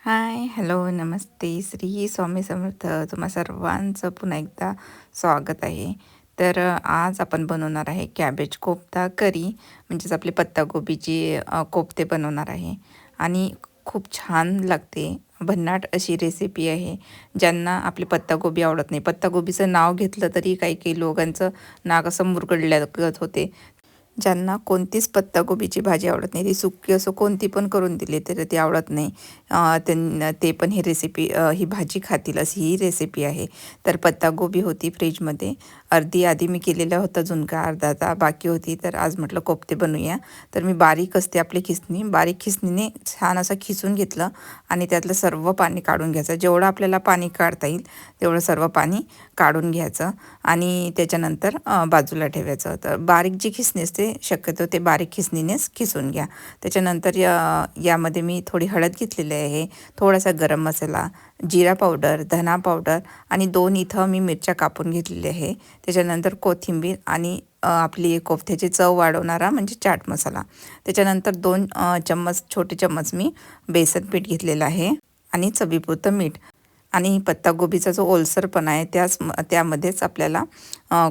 हाय, hello, नमस्ते. श्री स्वामी समर्थ. तुम्हा सर्वांचं पुन्हा एकदा स्वागत आहे. तर आज आपण बनवणार आहे कॅबेज कोफ्ता करी, म्हणजेच आपली पत्ताकोबीची कोफ्ते बनवणार आहे आणि खूप छान लागते. भन्नाट अशी रेसिपी आहे. ज्यांना आपली पत्ताकोबी आवडत नाही, पत्ताकोबीचं नाव घेतलं तरी काही काही लोकांचं नाक असं मुरगळल्यागत होते. ज्यांना कोणतीच पत्ताकोबीची भाजी आवडत नाही, ती सुकी असो कोणती पण करून दिली तरी ती आवडत नाही, त्यांना ते पण ही रेसिपी ही भाजी खातील अशी ही रेसिपी आहे. तर पत्ताकोबी होती फ्रीजमध्ये, अर्धी आधी मी केलेला होता झुणका, अर्धा बाकी होती. तर आज म्हटलं कोफ्ते बनवूया. तर मी बारीक असते आपली खिसणी, बारीक खिसणीने छान असं खिसून घेतलं आणि त्यातलं सर्व पाणी काढून घ्यायचं. जेवढं आपल्याला पाणी काढता येईल तेवढं सर्व पाणी काढून घ्यायचं आणि त्याच्यानंतर बाजूला ठेवायचं. तर बारीक जी खिसणी असते शक्यतो ते बारीक खिसणीनेच खिसून घ्या. त्याच्यानंतर यामध्ये मी थोडी हळद घेतलेली आहे, थोडासा गरम मसाला, जिरा पावडर, धना पावडर आणि 2 इथं मी मिरच्या कापून घेतलेल्या आहे. त्याच्यानंतर कोथिंबीर आणि आपली कोफ्त्याची चव वाढवणारा म्हणजे चाट मसाला. त्याच्यानंतर 2 चम्मच छोटे चम्मच मी बेसन पीठ घेतलेलं आहे आणि चवीपुरतं मीठ. आणि पत्ताकोबीचा जो ओलसरपणा आहे त्यामध्येच आपल्याला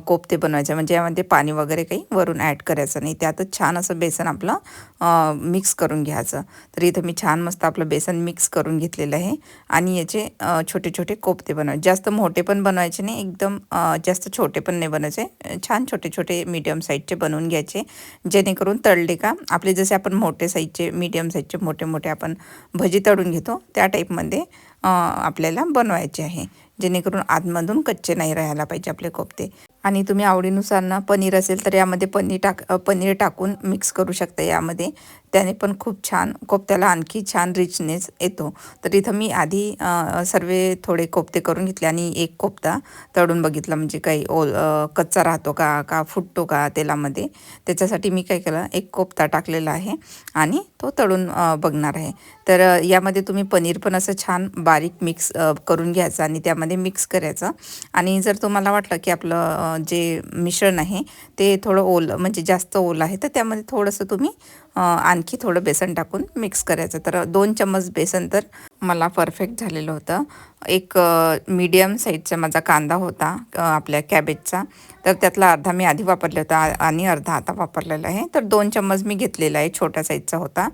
कोफ्ते बनवायचे, म्हणजे यामध्ये पाणी वगैरे काही वरून ॲड करायचं नाही. त्यातच छान असं बेसन आपलं मिक्स करून घ्यायचं. तर इथं मी छान मस्त आपलं बेसन मिक्स करून घेतलेलं आहे आणि याचे छोटे छोटे कोफ्ते बनवायचे. जास्त मोठे पण बनवायचे नाही, एकदम जास्त छोटे पण नाही बनवायचे. छान छोटे छोटे मीडियम साईजचे बनवून घ्यायचे, जेणेकरून तळले का आपले जसे आपण मोठे साईजचे मीडियम साईजचे मोठे मोठे आपण भजी तळून घेतो त्या टाईपमध्ये आपल्याला बनवायचे आहे, जेणेकरून आतमधून कच्चे नाही राहायला पाहिजे आपले कोफ्ते. आणि तुम्ही आवडीनुसार ना पनीर असेल तर यामध्ये पनीर टाकून मिक्स करू शकता यामध्ये, त्याने पण खूप छान कोफ्त्याला आणखी छान रिचनेस येतो. तर इथं मी आधी सर्व थोडे कोफ्ते करून घेतले आणि एक कोफ्ता तळून बघितला, म्हणजे काही कच्चा राहतो का का फुटतो का तेलामध्ये. त्याच्यासाठी मी काय केलं, एक कोफ्ता टाकलेला आहे आणि तो तळून बघणार आहे. तर यामध्ये तुम्ही पनीर पण असं छान बारीक मिक्स करून घ्यायचं आणि त्यामध्ये मिक्स करायचं. आणि जर तुम्हाला वाटलं की आपलं जे मिश्रण आहे ते थोडं ओलं, म्हणजे जास्त ओलं आहे, तर त्यामध्ये थोडंसं तुम्ही आणखी थोडं बेसन टाकून मिक्स करायचं. तर 2 चम्मच बेसन तर मला परफेक्ट झालेलं होतं. एक मीडियम साईजचा माझा कांदा होता आपल्या कॅबेजचा, तर त्यातला अर्धा मी आधी वापरला होता आणि अर्धा आता वापरलेला आहे. तर 2 चम्मच मी घेतलेला आहे, छोट्या साईजचा होता.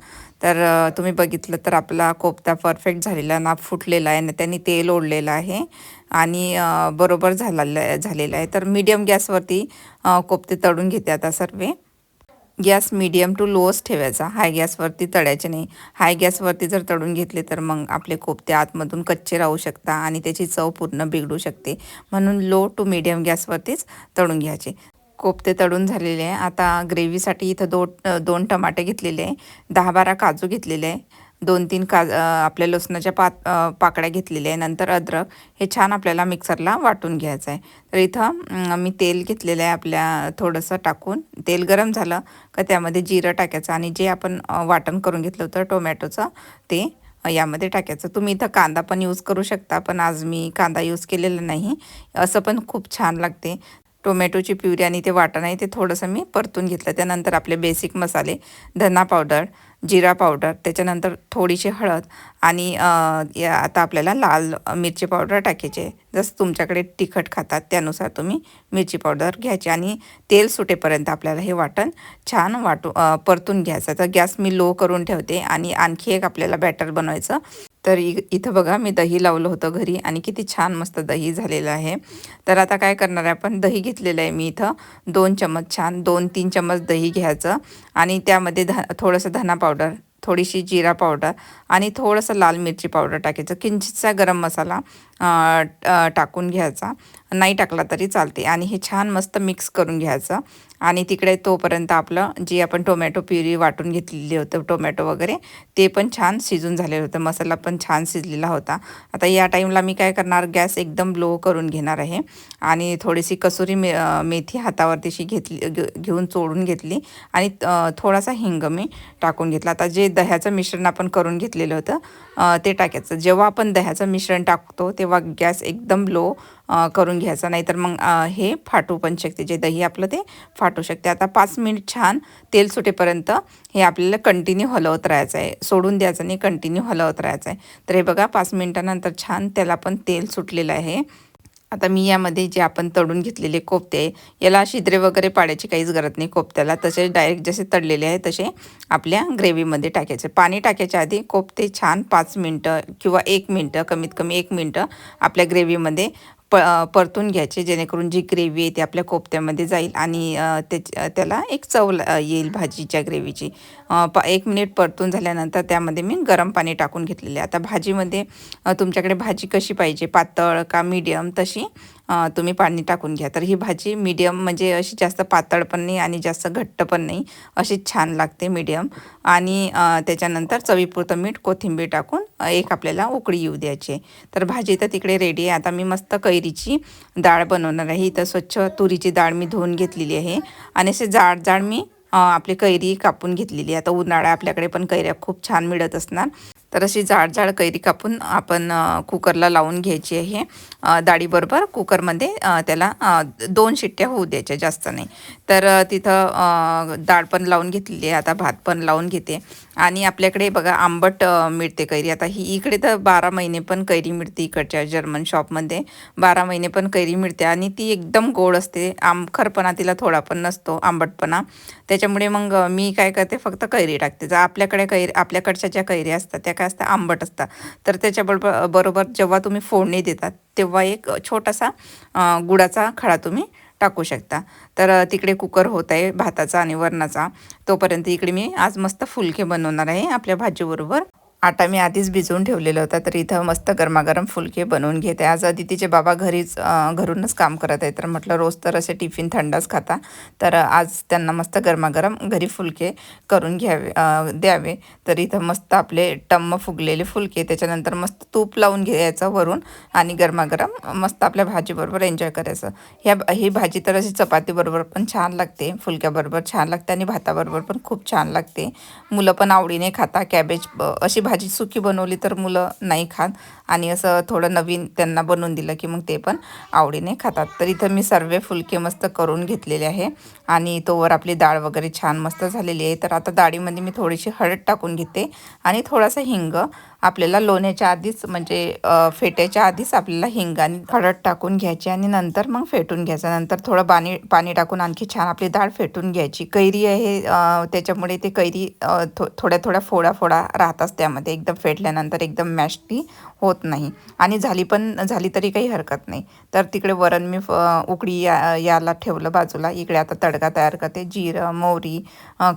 तर तुम्ही बघितलं तर आपला कोफ्ता परफेक्ट झालेला ना, फुटलेला आहे ना, त्यांनी तेल ओढलेलं आहे आणि बरोबर झालेला आहे. तर मीडियम गॅसवरती कोफ्ते तळून घेते आता सर्व. गॅस मीडियम टू लोच ठेवायचा, हाय गॅसवरती तळायचे नाही. हाय गॅसवरती जर तळून घेतले तर मग आपले कोफ्ते आतमधून कच्चे राहू शकता आणि त्याची चव पूर्ण बिघडू शकते. म्हणून लो टू मीडियम गॅसवरतीच तळून घ्यायचे. कोफ्ते तळून झालेले आहे. आता ग्रेव्हीसाठी इथं 2 टमाटे घेतलेले आहे, 10-12 काजू घेतलेले आहे, 2-3 आपल्या लसणाच्या पाकळ्या घेतलेल्या आहे, नंतर अद्रक. हे छान आपल्याला मिक्सरला वाटून घ्यायचं आहे. तर इथं मी तेल घेतलेलं आहे आपल्या थोडंसं टाकून. तेल गरम झालं का त्यामध्ये जिरं टाकायचं आणि जे आपण वाटण करून घेतलं होतं टोमॅटोचं ते यामध्ये टाकायचं. तुम्ही इथं कांदा पण यूज करू शकता, पण आज मी कांदा यूज केलेला नाही. असं पण खूप छान लागते. टोमॅटोची प्युरी आणि ते वाटण आहे ते थोडंसं मी परतून घेतलं. त्यानंतर आपले बेसिक मसाले, धना पावडर, जिरा पावडर, त्याच्यानंतर थोडीशी हळद आणि आता आपल्याला लाल मिरची पावडर टाकायची आहे. जसं तुमच्याकडे तिखट खातात त्यानुसार तुम्ही मिरची पावडर घ्यायची आणि तेल सुटेपर्यंत आपल्याला हे वाटण छान परतून घ्यायचं. तर गॅस मी लो करून ठेवते आणि आणखी एक आपल्याला बॅटर बनवायचं. तर इथं बघा मी दही लावलं होतं घरी आणि किती छान मस्त दही झालेलं आहे. तर आता काय करणार आहे, आपण दही घेतलेलं आहे मी इथं 2 चम्मच, छान 2-3 चम्मच दही घ्यायचं आणि त्यामध्ये थोडंसं धना पावडर, थोडीशी जिरा पावडर आणि थोडंसं लाल मिरची पावडर टाकायचं. किंचितसा गरम मसाला टाकून घ्यायचा, नाही टाकला तरी चालते आणि हे छान मस्त मिक्स करून घ्यायचं. आणि तिकडे तोपर्यंत आपलं जी आपण टोमॅटो प्युरी वाटून घेतलेली होतं, टोमॅटो वगैरे ते पण छान शिजून झालेलं होतं, मसाला पण छान शिजलेला होता. आता या टाईमला मी काय करणार, गॅस एकदम लो करून घेणार आहे आणि थोडीशी कसुरी मेथी हातावरतीशी घेऊन चोळून घेतली आणि थोडासा हिंग मी टाकून घेतला. आता जे दह्याचं मिश्रण आपण करून घेतलेलं होतं ते टाकायचं. जेव्हा आपण दह्याचं मिश्रण टाकतो तेव्हा तेव्हा गॅस एकदम लो करून घ्यायचा, नाहीतर मग हे फाटू पण शकते, जे दही आपलं ते फाटू शकते. आता 5 मिनिट छान तेल सुटेपर्यंत हे आपल्याला कंटिन्यू हलवत राहायचं आहे, सोडून द्यायचं नाही, कंटिन्यू हलवत राहायचं आहे. तर हे बघा 5 मिनिटानंतर छान त्याला पण तेल सुटलेलं आहे. आता मी यामध्ये जे आपण तळून घेतलेले कोफ्ते आहे, याला छिद्रे वगैरे पाडायची काहीच गरज नाही कोफ्त्याला. तसे डायरेक्ट जसे तळलेले आहे तसे आपल्या ग्रेव्हीमध्ये टाकायचे. पाणी टाकायच्या आधी कोफ्ते छान 5 मिनटं किंवा 1 मिनटं, कमीत कमी 1 मिनटं आपल्या ग्रेव्हीमध्ये परतून घ्यायचे, जेणेकरून जी ग्रेव्ही आहे ती आपल्या कोफ्त्यामध्ये जाईल आणि त्याला एक चव येईल भाजीच्या ग्रेव्हीची. 1 मिनिट परतून झाल्यानंतर त्यामध्ये मी गरम पाणी टाकून घेतलेले. आता भाजीमध्ये तुमच्याकडे भाजी कशी पाहिजे, पातळ का मीडियम, तशी तुम्ही पाणी टाकून घ्या. तर ही भाजी मीडियम म्हणजे अशी जास्त पातळ पण नाही आणि जास्त घट्ट पण नाही, अशीच छान लागते मीडियम. आणि त्याच्यानंतर चवीपुरतं मीठ, कोथिंबीर टाकून एक आपल्याला उकळी येऊ द्यायची. तर भाजी तर तिकडे रेडी आहे. आता मी मस्त कैरीची डाळ बनवणार आहे. इथं स्वच्छ तुरीची डाळ मी धुवून घेतलेली आहे आणि असे जाड जाड मी आपली कैरी कापून घेतलेली आहे. आता उन्हाळा आपल्याकडे पण कैऱ्या खूप छान मिळत असणार, तर अशी जाड जाड कैरी कापून आपण कुकरला लावून घ्यायची आहे. डाळीबरोबर कुकरमध्ये त्याला 2 शिट्ट्या होऊ द्यायच्या, जास्त नाही. तर तिथं डाळ पण लावून घेतलेली आहे. आता भात पण लावून घेते. आणि आपल्याकडे बघा आंबट मिळते कैरी. आता ही इकडे तर 12 महिने पण कैरी मिळते, इकडच्या जर्मन शॉपमध्ये 12 महिने पण कैरी मिळते आणि ती एकदम गोड असते. आंबखरपणा तिला थोडा पण नसतो, आंबटपणा. त्याच्यामुळे मग मी काय करते, फक्त कैरी टाकते. जर आपल्याकडच्या ज्या कैरी असतात त्या काय असतात, आंबट असतात. तर बरोबर जेव्हा तुम्ही फोडणी देतात तेव्हा एक छोटासा गुळाचा खडा तुम्ही टाकू शकता. तर तिकडे कुकर होत आहे भाताचा आणि वरणाचा. तोपर्यंत इकडे मी आज मस्त फुलके बनवणार आहे आपल्या भाजीबरोबर. आटा मी आधीच भिजवून ठेवलेला होता, तर इथं मस्त गरमागरम फुलके बनवून घेते. आज अदितीचे बाबा घरूनच काम करत आहे, तर म्हटलं रोज तर असे टिफिन थंडच खाता, तर आज त्यांना मस्त गरमागरम घरी फुलके करून द्यावे. तर इथं मस्त आपले टम्म फुगलेले फुलके, त्याच्यानंतर मस्त तूप लावून घ्यायचं वरून आणि गरमागरम मस्त आपल्या भाजीबरोबर एन्जॉय करायचं. ही भाजी तर अशी चपातीबरोबर पण छान लागते, फुलक्याबरोबर छान लागते आणि भाताबरोबर पण खूप छान लागते. मुलं पण आवडीने खाता. कॅबेज अशी भाजी सुकी बनवली तर मुलं नाही खात आणि असं थोडं नवीन त्यांना बनवून दिलं की मग ते पण आवडीने खातात. तर इथं मी सर्व फुलके मस्त करून घेतलेले आहे आणि तोवर आपली डाळ वगैरे छान मस्त झालेली आहे. तर आता डाळीमध्ये मी थोडीशी हळद टाकून घेते आणि थोडासा हिंग. आपल्याला लोण्याच्या आधीच म्हणजे फेटायच्या आधीच आपल्याला हिंग आणि हळद टाकून घ्यायची आणि नंतर मग फेटून घ्यायचं. नंतर थोडं पाणी टाकून आणखी छान आपली डाळ फेटून घ्यायची. कैरी आहे त्याच्यामुळे ते कैरी थोड्या थोड्या फोडा राहतात त्यामध्ये. एकदम फेटल्यानंतर एकदम मॅश ती होत नाही आणि झाली तरी काही हरकत नाही. तर तिकडे वरण मी उकळी याला ठेवलं बाजूला. इकडे आता तडका तयार करते. जिरं, मोहरी,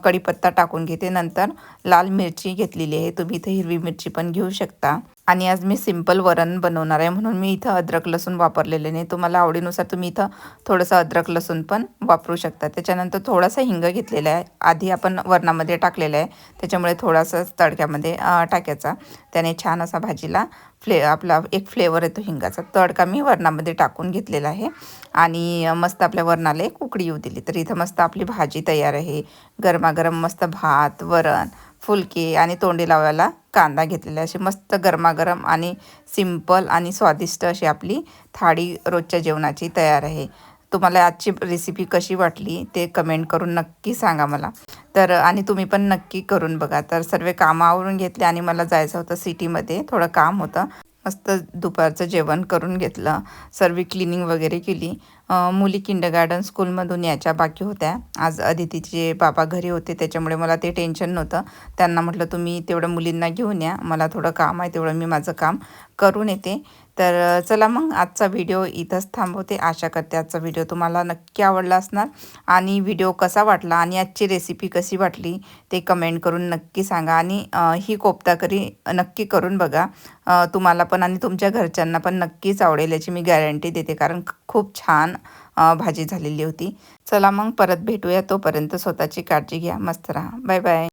कढीपत्ता टाकून घेते. नंतर लाल मिरची घेतलेली आहे, तुम्ही इथे हिरवी मिरची पण घेऊ शकता. आणि आज मी सिंपल वरण बनवणार आहे म्हणून मी इथं अद्रक लसूण वापरलेले नाही. तुम्हाला आवडीनुसार तुम्ही इथं थोडंसं अद्रक लसूण पण वापरू शकता. त्याच्यानंतर थोडासा हिंग घेतलेला आहे, आधी आपण वरणामध्ये टाकलेला आहे, त्याच्यामुळे थोडासा तडक्यामध्ये टाकायचा. त्याने छान असा भाजीला आपला एक फ्लेवर येतो हिंगाचा. तडका मी वरणामध्ये टाकून घेतलेला आहे आणि मस्त आपल्या वरणाला एक उकळी येऊ दिली. तर इथं मस्त आपली भाजी तयार आहे. गरमागरम मस्त भात, वरण, फुलके आणि तोंडी लावायला कांदा घेतलेला. अशी मस्त गरमागरम आणि सिंपल आणि स्वादिष्ट अशी आपली थाळी रोजच्या जेवणाची तयार आहे. तुम्हाला आजची रेसिपी कशी वाटली ते कमेंट करून नक्की सांगा मला. तर आणि तुम्ही पण नक्की करून बघा. तर सर्व कामं आवरून घेतले आणि मला जायचं होतं सिटीमध्ये, थोडं काम होतं. मस्त दुपारचं जेवण करून घेतलं, सर्व क्लिनिंग वगैरे केली. मुली किंडरगार्टन स्कूलमधून यायच्या बाकी होत्या. आज अदितीचे बाबा घरी होते, त्याच्यामुळे मला ते टेन्शन नव्हतं. त्यांना म्हटलं तुम्ही तेवढं मुलींना घेऊन या, मला थोडं काम आहे, तेवढं मी माझं काम करून येते. तर चला मग आजचा व्हिडिओ इथंच थांबवते. आशा करते आजचा व्हिडिओ तुम्हाला नक्की आवडला असणार आणि व्हिडिओ कसा वाटला आणि आजची रेसिपी कशी वाटली ते कमेंट करून नक्की सांगा. आणि ही कोफ्ता करी नक्की करून बघा. तुम्हाला पण आणि तुमच्या घरच्यांना पण नक्कीच आवडेल याची मी गॅरंटी देते, कारण खूप छान भाजी झालेली होती. चला मग परत भेटूया. तोपर्यंत स्वतःची काळजी घ्या. मस्त राहा. Bye bye.